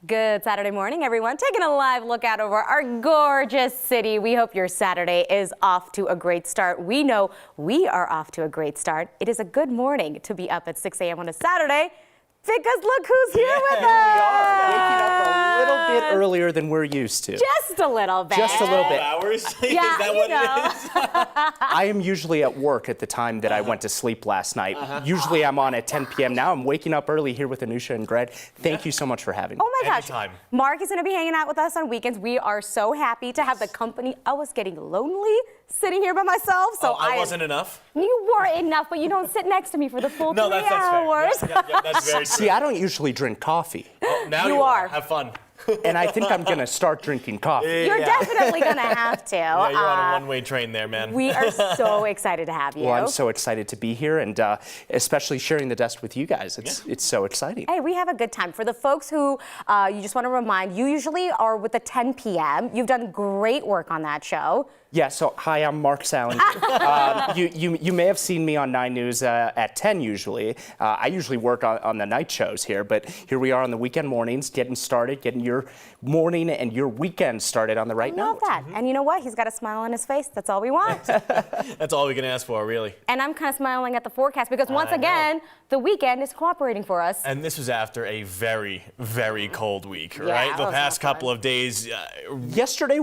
Good Saturday morning, everyone. Taking a live look out over our gorgeous city. We hope your Saturday is off to a great start. We know we are off to a great start. It is a good morning to be up at 6 a.m. on a Saturday because look who's here with us. We are waking up a little bit earlier than we're used to. Just a little bit. Just a little bit. Hours? Yeah, is that what it is? I am usually at work at the time that I went to sleep last night. Usually I'm on at 10 p.m. Now I'm waking up early here with Anusha and Greg. Thank you so much for having me. Oh my gosh. Anytime. Mark is going to be hanging out with us on weekends. We are so happy to have the company. I was getting lonely sitting here by myself. So I wasn't enough? You were enough, but you don't sit next to me for the full 3 that's hours. fair. Yeah, that's very true. See, I don't usually drink coffee. Oh, now You are. Have fun. And I think I'm going to start drinking coffee. You're definitely going to have to. Yeah, you're on a one-way train there, man. We are so excited to have you. Well, I'm so excited to be here and especially sharing the desk with you guys. It's so exciting. Hey, we have a good time. For the folks who you just want to remind, you usually are with the 10 p.m. You've done great work on that show. Yeah, so hi, I'm Mark Salinger. You may have seen me on 9 News at 10 usually. I usually work on the night shows here, but here we are on the weekend mornings, getting started, getting your morning and your weekend started on the right note. I love that. And you know what? He's got a smile on his face. That's all we want. That's all we can ask for, really. And I'm kind of smiling at the forecast because once again, the weekend is cooperating for us. And this was after a very, very cold week, Yeah, right? that The was past not fun. couple of days. Yesterday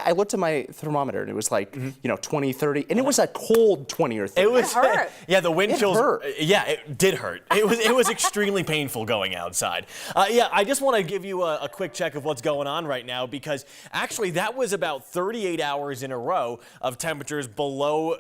I looked at my thermometer and it was like, 20, 30, and it was a cold 20 or 30. It was hurt. Yeah, the wind chills. hurt. Yeah, it did hurt. It was extremely painful going outside. Yeah, I just want to give you a quick check of what's going on right now because actually that was about 38 hours in a row of temperatures below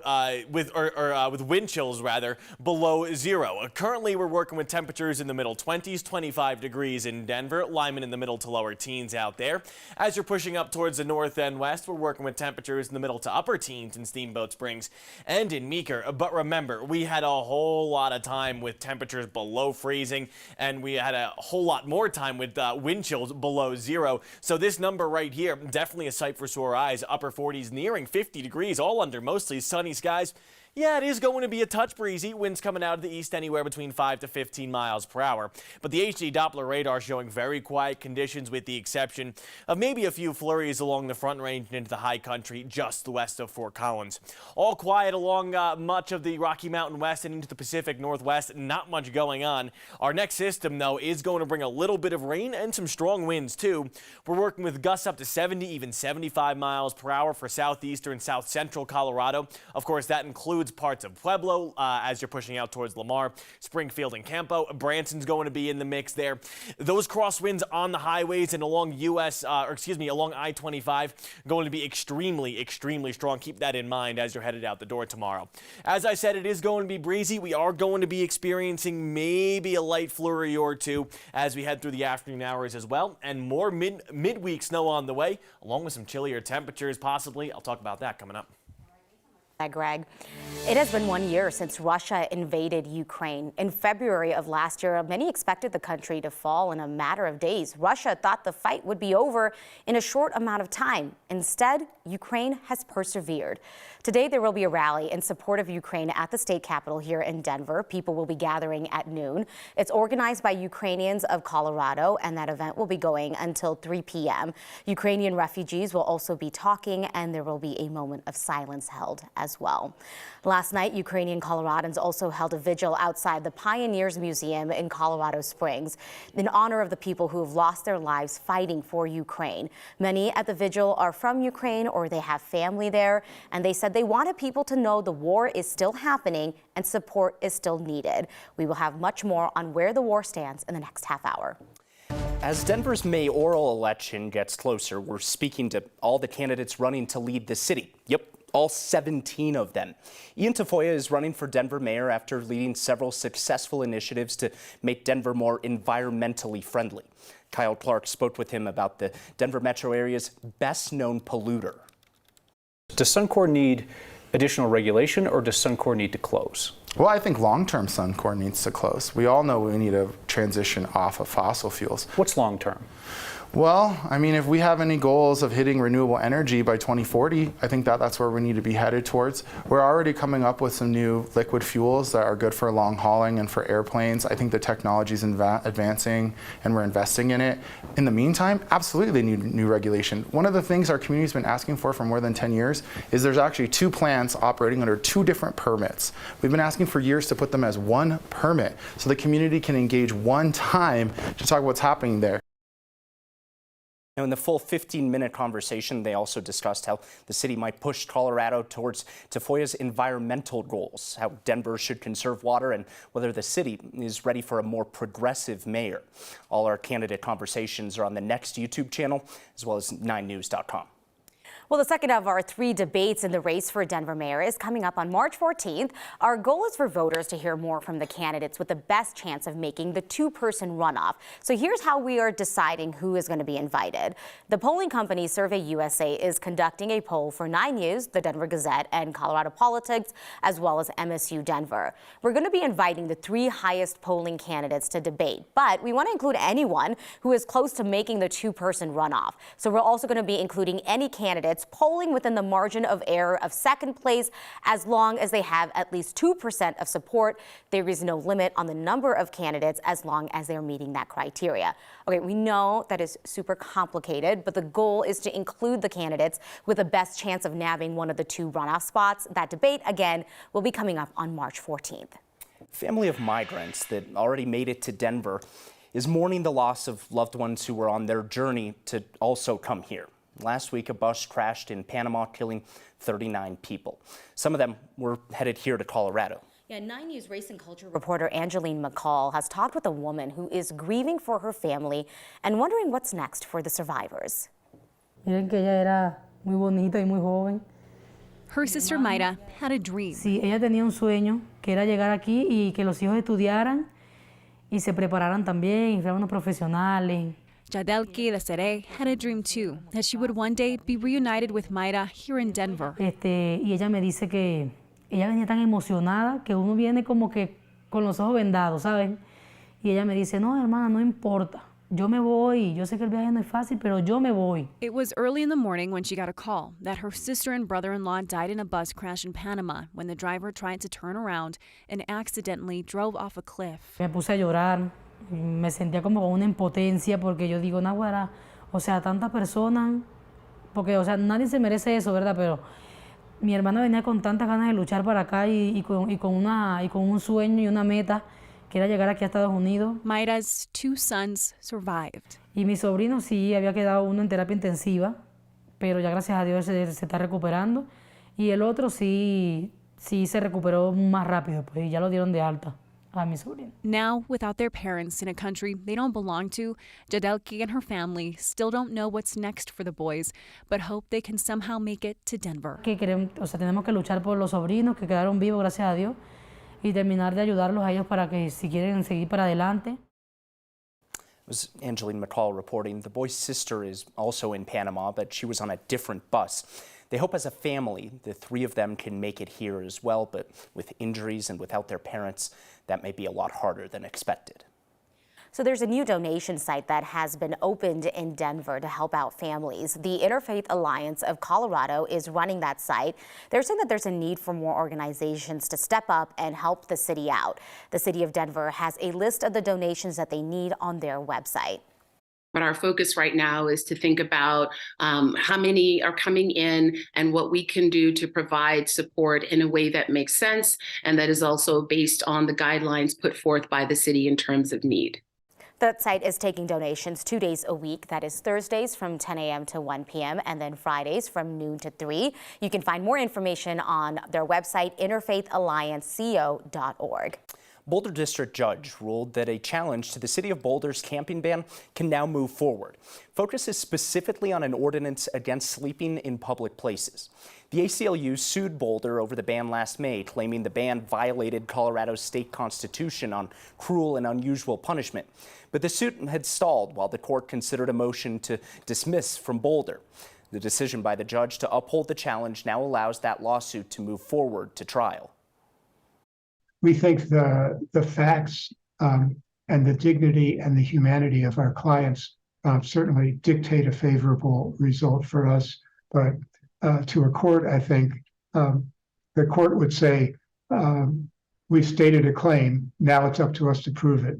with wind chills rather below zero. Currently we're working with temperatures in the middle 20s, 25 degrees in Denver, Lyman in the middle to lower teens out there. As you're pushing up towards the north and west, we're working with temperatures in the middle to upper teens in Steamboat Springs and in Meeker. But remember, we had a whole lot of time with temperatures below freezing, and we had a whole lot more time with wind chills below zero. So this number right here, definitely a sight for sore eyes. Upper 40s nearing 50 degrees, all under mostly sunny skies. Yeah, it is going to be a touch breezy. Winds coming out of the east anywhere between 5 to 15 miles per hour. But the HD Doppler radar showing very quiet conditions with the exception of maybe a few flurries along the front range and into the high country just west of Fort Collins. All quiet along much of the Rocky Mountain West and into the Pacific Northwest. Not much going on. Our next system, though, is going to bring a little bit of rain and some strong winds, too. We're working with gusts up to 70, even 75 miles per hour for southeastern, south central Colorado. Of course, that includes parts of Pueblo as you're pushing out towards Lamar, Springfield and Campo. Branson's going to be in the mix there. Those crosswinds on the highways and along along I-25 going to be extremely, extremely strong. Keep that in mind as you're headed out the door tomorrow. As I said, it is going to be breezy. We are going to be experiencing maybe a light flurry or two as we head through the afternoon hours as well, and more midweek snow on the way, along with some chillier temperatures possibly. I'll talk about that coming up. Greg. It has been 1 year since Russia invaded Ukraine. In February of last year, many expected the country to fall in a matter of days. Russia thought the fight would be over in a short amount of time. Instead, Ukraine has persevered. Today, there will be a rally in support of Ukraine at the state capitol here in Denver. People will be gathering at noon. It's organized by Ukrainians of Colorado, and that event will be going until 3 p.m. Ukrainian refugees will also be talking, and there will be a moment of silence held as well. Last night, Ukrainian Coloradans also held a vigil outside the Pioneers Museum in Colorado Springs in honor of the people who have lost their lives fighting for Ukraine. Many at the vigil are from Ukraine or they have family there, and they said they wanted people to know the war is still happening and support is still needed. We will have much more on where the war stands in the next half hour. As Denver's mayoral election gets closer, we're speaking to all the candidates running to lead the city. Yep, all 17 of them. Ian Tafoya is running for Denver mayor after leading several successful initiatives to make Denver more environmentally friendly. Kyle Clark spoke with him about the Denver metro area's best-known polluter. Does Suncor need additional regulation, or does Suncor need to close? Well, I think long-term Suncor needs to close. We all know we need a transition off of fossil fuels. What's long term? Well, I mean, if we have any goals of hitting renewable energy by 2040, I think that's where we need to be headed towards. We're already coming up with some new liquid fuels that are good for long hauling and for airplanes. I think the technology is advancing and we're investing in it. In the meantime, absolutely they need new regulation. One of the things our community's been asking for more than 10 years is there's actually 2 plants operating under 2 different permits. We've been asking for years to put them as 1 permit so the community can engage one time to talk about what's happening there. Now, in the full 15-minute conversation, they also discussed how the city might push Colorado towards Tafoya's environmental goals, how Denver should conserve water, and whether the city is ready for a more progressive mayor. All our candidate conversations are on the next YouTube channel, as well as 9news.com. Well, the second of our 3 debates in the race for Denver mayor is coming up on March 14th. Our goal is for voters to hear more from the candidates with the best chance of making the 2-person runoff. So here's how we are deciding who is going to be invited. The polling company Survey USA is conducting a poll for 9 News, the Denver Gazette, and Colorado Politics, as well as MSU Denver. We're going to be inviting the 3 highest polling candidates to debate, but we want to include anyone who is close to making the 2-person runoff. So we're also going to be including any candidates polling within the margin of error of second place, as long as they have at least 2% of support. There is no limit on the number of candidates as long as they're meeting that criteria. Okay, we know that is super complicated, but the goal is to include the candidates with the best chance of nabbing one of the 2 runoff spots. That debate, again, will be coming up on March 14th. Family of migrants that already made it to Denver is mourning the loss of loved ones who were on their journey to also come here. Last week, a bus crashed in Panama, killing 39 people. Some of them were headed here to Colorado. Yeah, 9 News race and culture reporter Angeline McCall has talked with a woman who is grieving for her family and wondering what's next for the survivors. Miren que ella era muy bonita y muy joven. Her sister Mayra had a dream. Sí, ella tenía un sueño que era llegar aquí y que los hijos estudiaran y se prepararan también y fueran unos profesionales. Jadelki Desere had a dream too, that she would one day be reunited with Mayra here in Denver. Y ella me dice que ella venía tan emocionada que uno viene como que con los ojos vendados, ¿saben? Y ella me dice, no, hermana, no importa. Yo me voy. Yo sé que el viaje no es fácil, pero yo me voy. It was early in the morning when she got a call that her sister and brother-in-law died in a bus crash in Panama when the driver tried to turn around and accidentally drove off a cliff. Me puse a llorar. Me sentía como con una impotencia porque yo digo, naguará, o sea, tantas personas, porque, o sea, nadie se merece eso, ¿verdad? Pero mi hermana venía con tantas ganas de luchar para acá y con un sueño y una meta que era llegar aquí a Estados Unidos. Mayra's 2 sons survived. Y mi sobrino sí había quedado uno en terapia intensiva, pero ya gracias a Dios se está recuperando. Y el otro sí se recuperó más rápido, pues ya lo dieron de alta. Now, without their parents in a country they don't belong to, Jadelki and her family still don't know what's next for the boys, but hope they can somehow make it to Denver. Tenemos que luchar por los sobrinos que quedaron vivos, gracias a Dios, y terminar de ayudarlos a ellos para que si quieren seguir para adelante. It was Angeline McCall reporting. The boy's sister is also in Panama, but she was on a different bus. They hope as a family, the 3 of them can make it here as well, but with injuries and without their parents, that may be a lot harder than expected. So there's a new donation site that has been opened in Denver to help out families. The Interfaith Alliance of Colorado is running that site. They're saying that there's a need for more organizations to step up and help the city out. The city of Denver has a list of the donations that they need on their website. But our focus right now is to think about how many are coming in and what we can do to provide support in a way that makes sense and that is also based on the guidelines put forth by the city in terms of need. The site is taking donations 2 days a week. That is Thursdays from 10 a.m. to 1 p.m. and then Fridays from noon to 3. You can find more information on their website, interfaithallianceco.org. Boulder District Judge ruled that a challenge to the City of Boulder's camping ban can now move forward. Focus is specifically on an ordinance against sleeping in public places. The ACLU sued Boulder over the ban last May, claiming the ban violated Colorado's state constitution on cruel and unusual punishment. But the suit had stalled while the court considered a motion to dismiss from Boulder. The decision by the judge to uphold the challenge now allows that lawsuit to move forward to trial. We think the facts and the dignity and the humanity of our clients certainly dictate a favorable result for us. But to a court, I think the court would say, we've stated a claim, now it's up to us to prove it.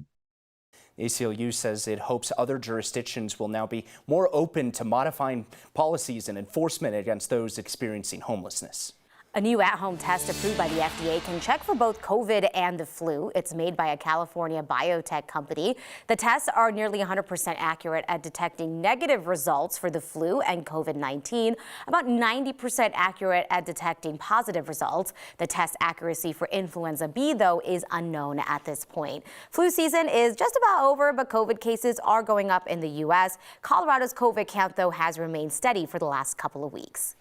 The ACLU says it hopes other jurisdictions will now be more open to modifying policies and enforcement against those experiencing homelessness. A new at-home test approved by the FDA can check for both COVID and the flu. It's made by a California biotech company. The tests are nearly 100% accurate at detecting negative results for the flu and COVID-19, about 90% accurate at detecting positive results. The test accuracy for influenza B, though, is unknown at this point. Flu season is just about over, but COVID cases are going up in the U.S. Colorado's COVID count, though, has remained steady for the last couple of weeks.